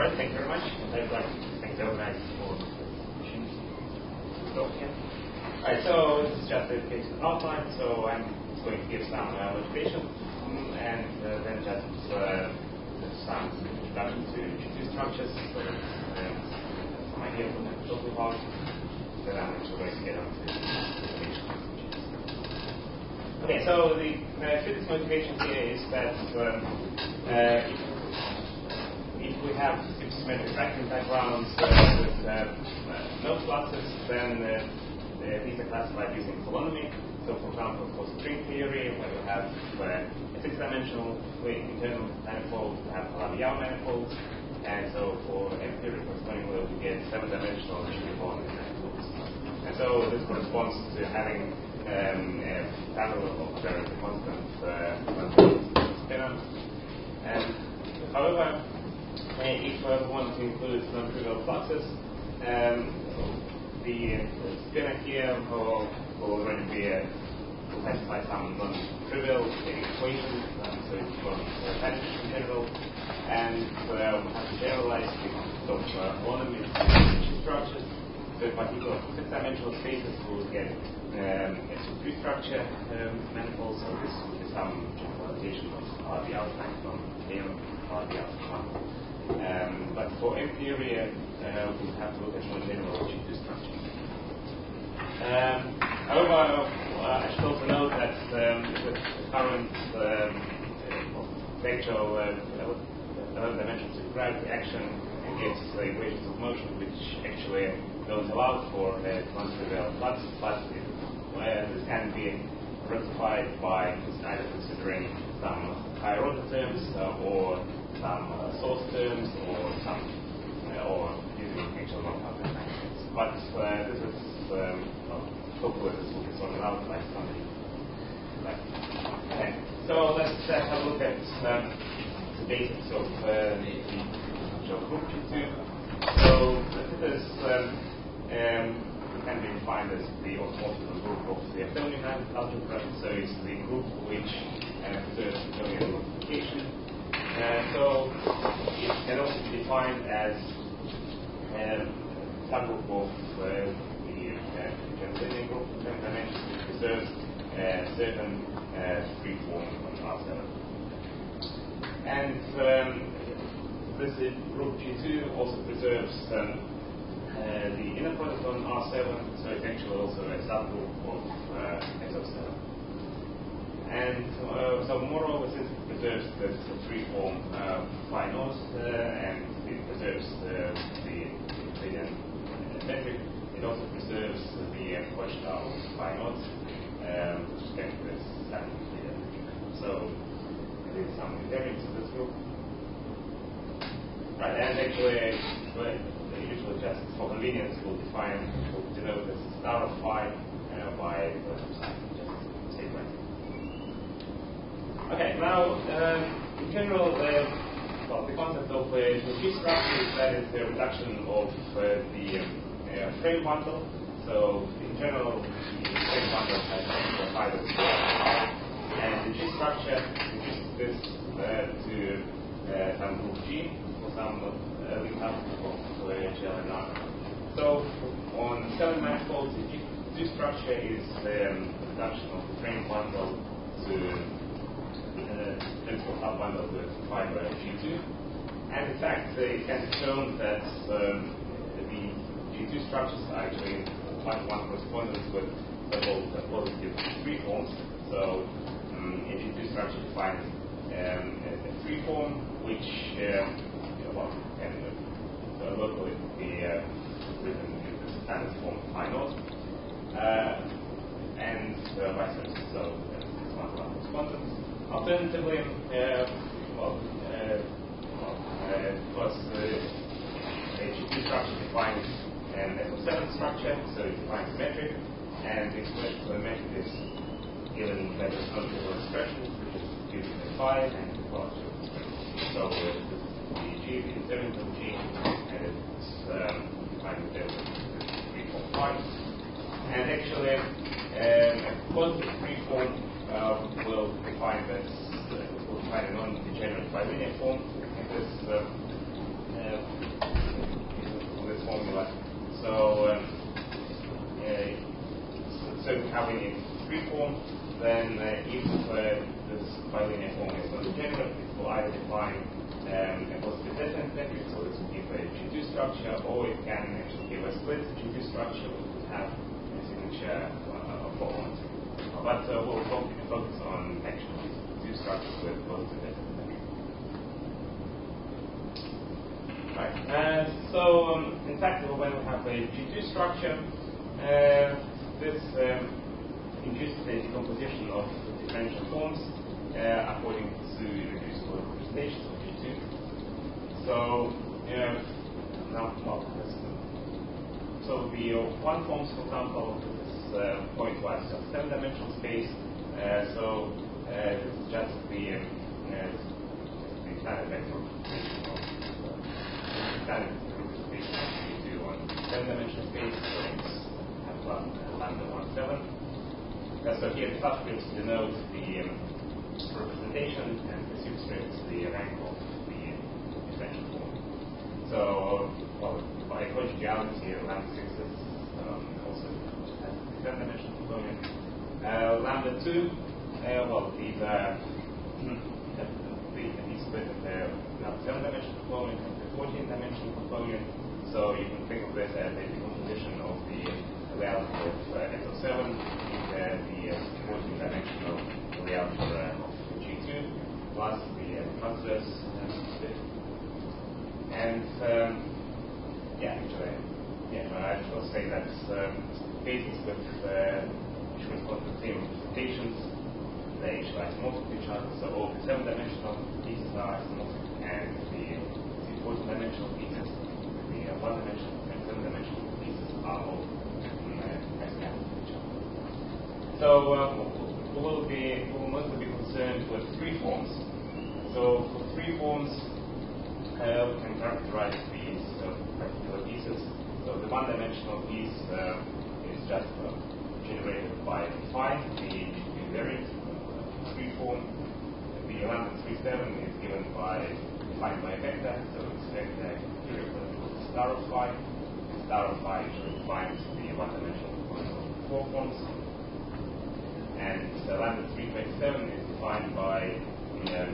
right, thank you very much. I'd like to thank the organizers for the opportunity to talk here. Alright, so this is just a case of outline, so I'm going to give some motivation and then just some introduction to G2 structures, so some idea of what I'm talking about. Then I'm actually going to get on to motivation. Okay, so the physics motivation here is that if we have symmetric vacuum backgrounds with no fluxes, then these are classified using holonomy. So, for example, for string theory, where we have a six-dimensional internal manifold, we have Labial manifolds, and so for M-theory corresponding model, we get seven-dimensional holonomy manifolds. And so this corresponds to having a parallel of very constant spinner. And however, if we want to include non-trivial fluxes, the spinner here will already be specify some non-trivial equations, so it's from tangent in general, and we have to generalize the holonomy structures. So in particular, for six-dimensional spaces, we will get three structure manifolds, so this is some generalization of the outline from here, the outline. But for M-theory, we have to look at more general G2 structures. However, I should also note that with the current vector dimensions of gravity action gives equations of motion which actually don't allow for non-trivial flux, but this can be rectified by either considering some higher order terms or some source terms or some or using actual non-public functions. But this is hopefully this will be sorted out by somebody. Okay, so let's have a look at the basics of the group G2. So this can be defined as the orthogonal group of the Hamiltonian algebra. So it's the group which preserves Hamiltonian multiplication. So it can also be defined as a subgroup of the Hamiltonian group of 10 dimensions which preserves certain free form on R7. And this group G2 also preserves the inner product on R7, so it's actually also a subgroup of SO7. And so moreover, since it preserves this free form phi naught and it preserves the Euclidean metric, it also preserves the Hochschild phi naught with respect to this Euclidean metric. So it is some invariance of this group. Right, and actually, usually just for convenience, we'll denote this star of phi by the sign, just say right. Okay, now in general, the concept of a G structure is that it's the reduction of the frame bundle. So in general, the frame bundle has a phi that's and the G structure reduces this to some group G for some link up of GL and R. So on 7 manifolds, the G structure is the reduction of the frame bundle to principal sub-bundle with phi by G2. And in fact, it can be shown that the G2 structures are actually one-to-one correspondence with several positive free forms. So a G2 structure defines a free form which can locally be written in the standard form phi naught and vice versa. So it's one-to-one correspondence. Alternatively, because a G2 structure defines an SO7 structure, so it defines a metric, and the expression for the metric is given by this non-trivial expression, which is due to the phi and the quadrature of the expression. So this is the G, the invariant of G, and it's defined with this free form phi. And actually, a positive free form will define this, will define a non-degenerate bilinear form, and this have any free form, then if this bilinear form is not degenerate, it will either define a positive definite metric, so this will give a G2 structure, or it can actually give a split G2 structure, which would have a signature of format. But we'll focus on actual G2 structures with positive definite metric. Right. In fact, when we have a G2 structure, this induces a decomposition of differential forms according to reducible representations of G2. So the one forms, for example, this is point-wise just 7-dimensional space. This is just the standard vector standard representation of G2 on 7-dimensional space. So it's lambda 1, 7. So here the subscripts denote the representation, and the superscripts the rank of the differential form. So, by conjugality, lambda 6 is also has the 7-dimensional component. Lambda 2, these are the split of the 7-dimensional component and the 14-dimensional component. So you can think of this as a decomposition of the layout of SO7 in the 14-dimensional layout of G2 plus the transverse split. And I will say that cases with which correspond to the same representations, they should isomorphic to each other. So all the 7-dimensional pieces are isomorphic, and the 14-dimensional pieces, the 1-dimensional and 7-dimensional pieces are all isomorphic to each other. So we'll mostly be concerned with free forms. So for free forms, we can characterize these particular pieces. So the 1-dimensional piece is just generated by phi, the variant free form. The lambda 37 is given by defined by a vector, so it's vector here equal to star of phi. The star of phi usually defines the 1-dimensional component of the 4 forms. And the lambda 327 is defined by a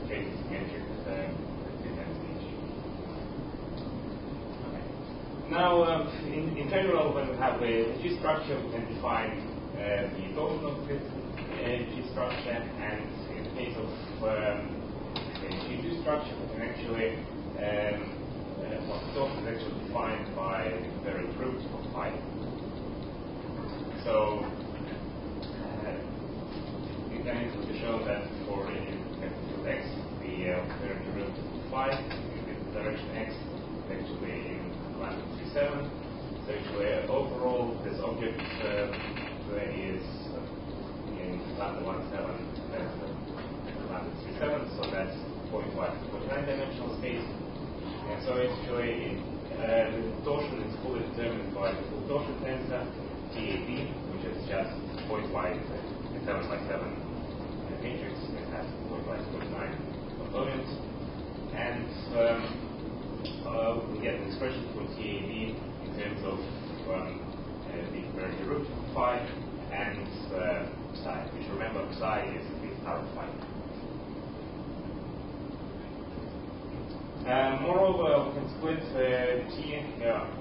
trace symmetric density G. Okay. Now, in general, when we have a G structure, we can define the torsion of this G structure, and in the case of a G2 structure, we can actually the torsion is actually defined by the root of phi. So we can actually show that for a field x, the root of phi in the direction x is actually in lambda 37. So actually, overall, this object is in lambda 1, 7, lambda 37. So that's 49-dimensional space. And so actually, the torsion is fully determined by the full torsion tensor TAB, which is just point-wise 7 by 7 matrix. It has point-wise 49 components, and we get an expression for TAB in terms of the variable root of phi and psi, which, remember, psi is the star of phi. Moreover, we can split T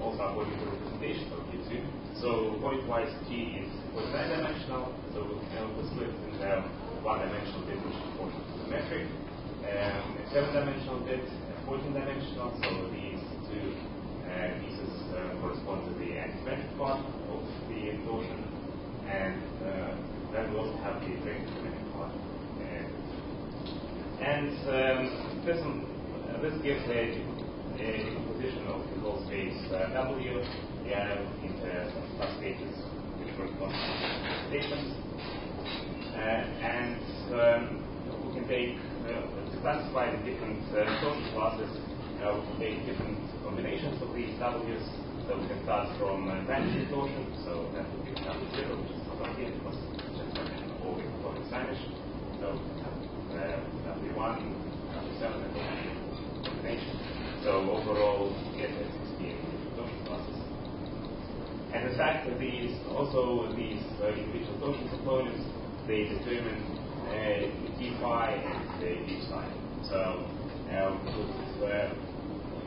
also according to representation of T2. So point-wise T is 49-dimensional, so we can split in the 1-dimensional bit which proportional to the metric, a 7-dimensional bit, a 14-dimensional, so these two pieces correspond to the antisymmetric part of the torsion, and then we also have the symmetric part. This gives a decomposition of the whole space W into subspaces which correspond to stations. And we can take, to classify the different torsion classes, we can take different combinations of these W's. So we can start from vanishing torsion, so that would be W0, which is not here because it's just all the components vanish. So W1, W7, and combination. So overall, we get 16 torsion classes. And the fact that these individual torsion components, they determine d phi and d psi. So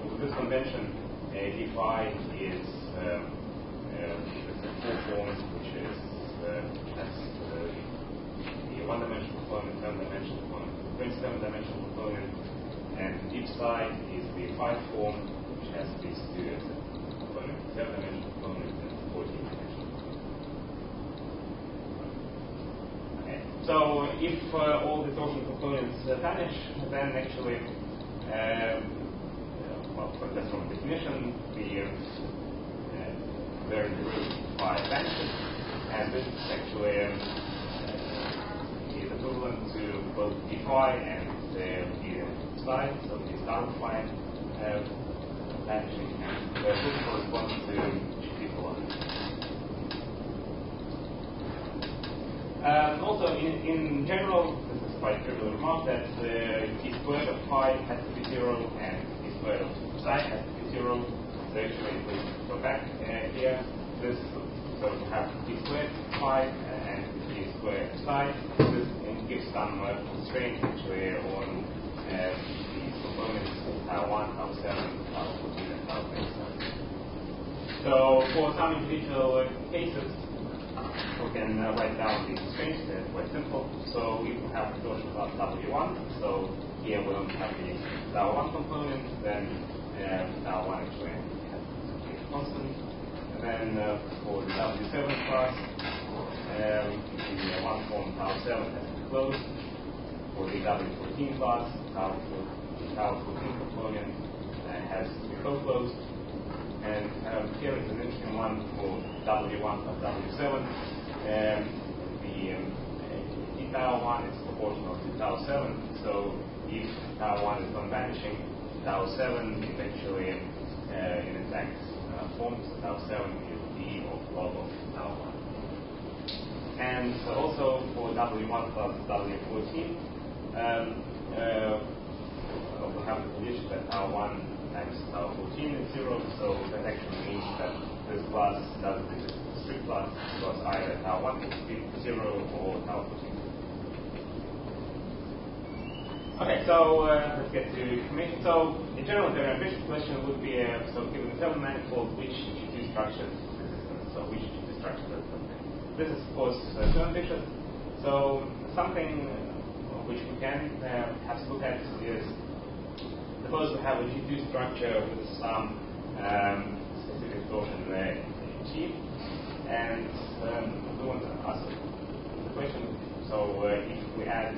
with this convention, d phi is the full form, which is that's the one-dimensional component, seven-dimensional component, 27-dimensional component, and d psi is the 5 form, which has these two components, 7-dimensional component and 14-dimensional. Okay. So if all the torsion components vanish, then actually, well, that's from definition, the derivative phi vanishes, and this is actually is equivalent to both d phi and d psi, so the standard phi vanishing, and this corresponds to GT velocity. Also, in general, this is quite trivial remark that d squared of phi has to be 0 and d squared of psi has to be 0. So actually, if we go back here, this so we have d squared phi and d squared psi. This gives some constraint actually on these components tau 1, tau 7, tau 14, and tau 27. So for some individual cases, we can write down these constraints. They're quite simple. So if we have the torsion class W1, so here we don't have the tau 1 component, then tau 1 actually has to be constant. And then for the W7 class, the one form tau 7 has to be closed. For the W14 class, tau 14 component has to be co-closed. And here is an interesting one for W1 plus W7. The d tau 1 is proportional to tau 7. So if tau 1 is non-vanishing, tau 7 is actually in exact form. So tau 7 is d of log of tau 1. And also for W1 plus W14, we have the condition that tau 1 times tau 14 is 0, so that actually means that this class doesn't exist as a strict class, because either tau 1 is 0 or tau 14. Okay, so let's get to information. So in general, the ambitious question would be, so given the 7 manifold, which G2 structure is resistant? So which G2 structure is resistant? This is, of course, too ambitious. So something which we can have to look at is, suppose we have a G2 structure with some specific torsion G, and we want to ask the question, so if we add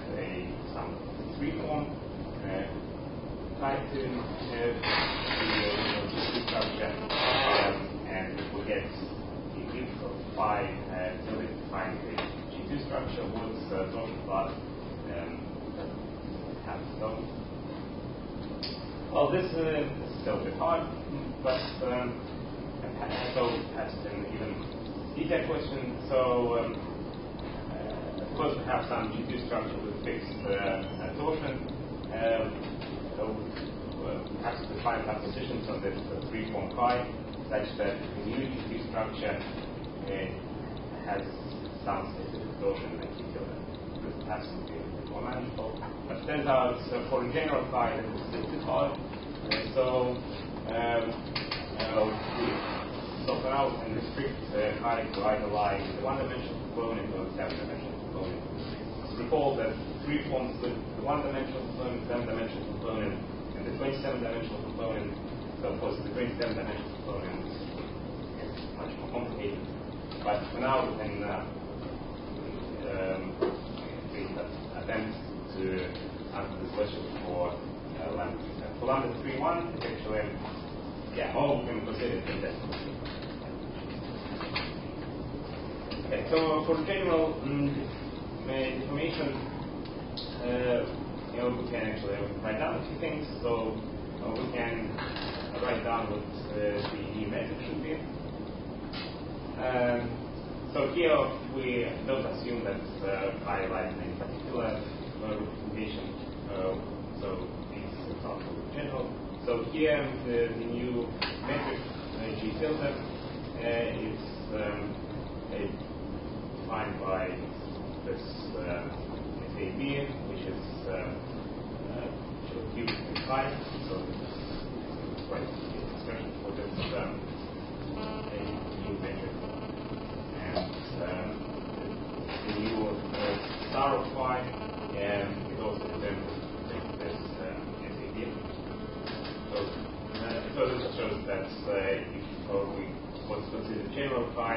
some 3 form tied to the G2 structure, and if we get if phi till it defines the G2 structure, what's torsion class have so. Well, this is still a bit hard, but so perhaps an even easier question. So suppose we have some G2 structure with fixed torsion. So perhaps define some positions on this 3-form phi, such that the new G2 structure has some specific torsion that you feel that this perhaps would be a bit more manageable. But it turns out for a general phi that is still too hard. So for now we can restrict phi to either lie in the 1-dimensional component or the 7-dimensional component. Recall that 3 forms with the 1-dimensional component, 7-dimensional component, and the 27-dimensional component. So of course the 27-dimensional component is much more complicated. But for now we can attempt to answer this question for lambda 3. For lambda 3.1, it's actually, all we can consider it indefinitely. Okay, so for general deformation, we can actually write down a few things. So we can write down what the metric should be. So here we don't assume that phi lies in any particular representation. So it's example general. So here the new metric G filter is defined by this SAB, which is cubic in size. So this is quite an expression for this new metric. And the new star of phi is also determined with this SAB. So this shows that if we want to consider general phi,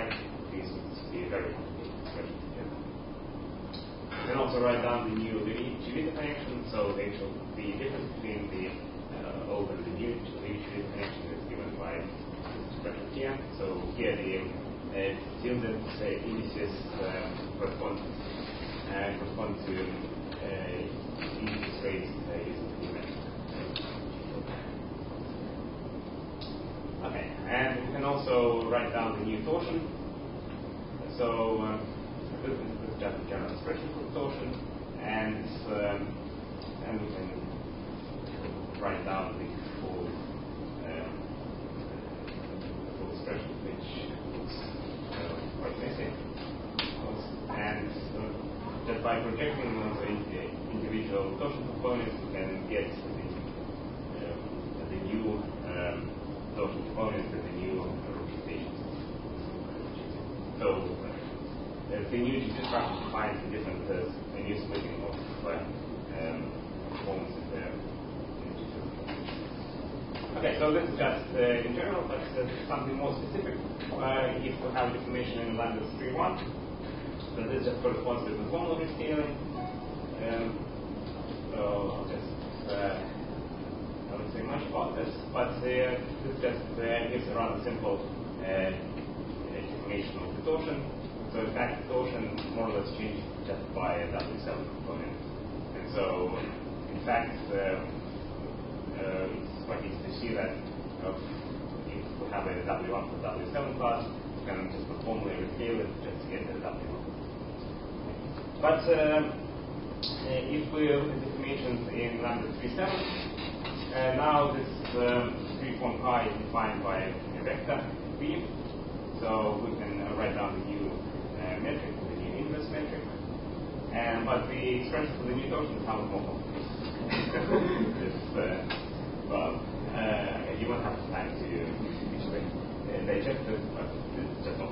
this would be a very complicated expression. You can also write down the new Chivita connection. So the difference between the old and the new Chivita connection is given by this expression here. So here the tilde indices correspond to index rates using the new metric. Okay, and we can also write down the new torsion. So this is just a general expression for torsion, and we can write down the full expression, which looks quite messy. And just by projecting onto individual torsion components, we can get the new torsion components and the new representations. So the new GC structure defines the different a new splitting of components in the GC. Okay, so this is just in general, but something more specific. If we have information in lambda 3.1, so this just corresponds to the conformal rescaling. So I'll just I won't say much about this, but this just gives a rather simple information of the torsion. So in fact, the torsion more or less changed just by a W7 component. And so, in fact, it's quite easy to see that if we have a W1 for W7 class, we can just formally rescale it just to get the W1. But if we look at the information in lambda 3.7, now this free-form pi is defined by a vector V. So we can write down the new metric, the new inverse metric. But the expression for the new torsion is somewhat more complicated. You won't have time to digest this, but this is just not.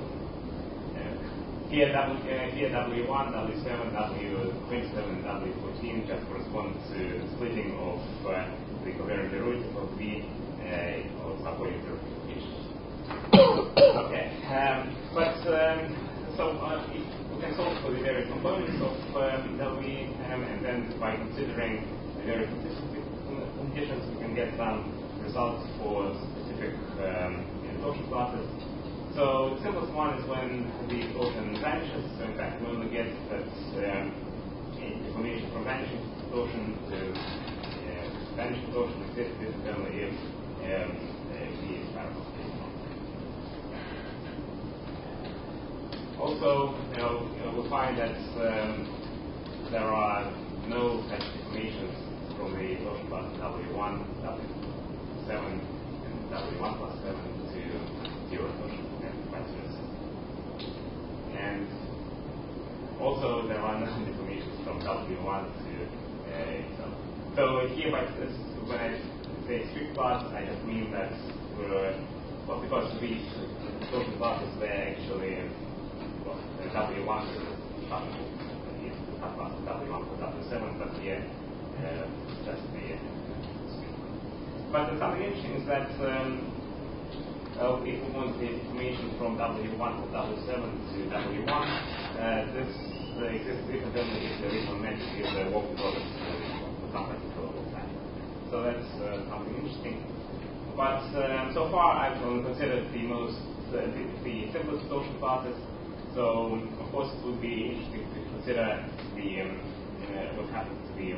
Here W1, W7, W27, and W14 just correspond to the splitting of the covariant derivative of V or according to representation. Okay, so we can solve for the various components of W, and then by considering the various conditions, we can get some results for specific torsion classes. So the simplest one is when the torsion vanishes. So in fact, we only get that information from vanishing torsion to vanishing torsion exists. This is only if V is parallel. Also, we find that there are no such informations from the torsion class W1, W7, and W1 plus 7 to 0 torsion. And also there are no information from W1 to itself. So here by this, when I say strict class, I just mean that because these torsion classes were actually W1 is subclass W1 for W7, but here just the strict class. But something interesting is that if we want the information from W1 to W7 to W1, this exists different only if the original metric is a walking product for some particular time. So that's something interesting. But so far I've only considered the simplest torsion classes. So of course it would be interesting to consider what happens to the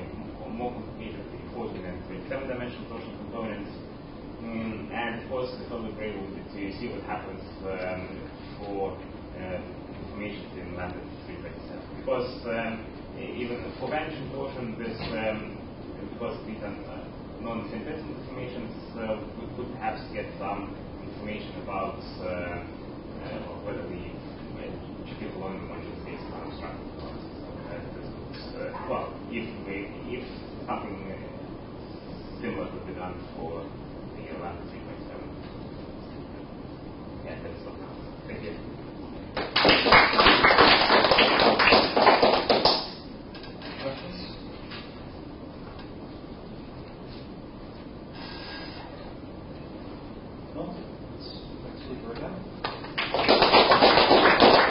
more complicated 14 and 27 dimensional torsion components. And of course, the further way would be to see what happens for information in lambda 3.7. Because even for vanishing torsion, this because these are non-synthetic informations, we could perhaps get some information about or whether we keep along the module space construct. Well, if something similar could be done for the lambda 3.7. Yeah, that's all now. Thank you.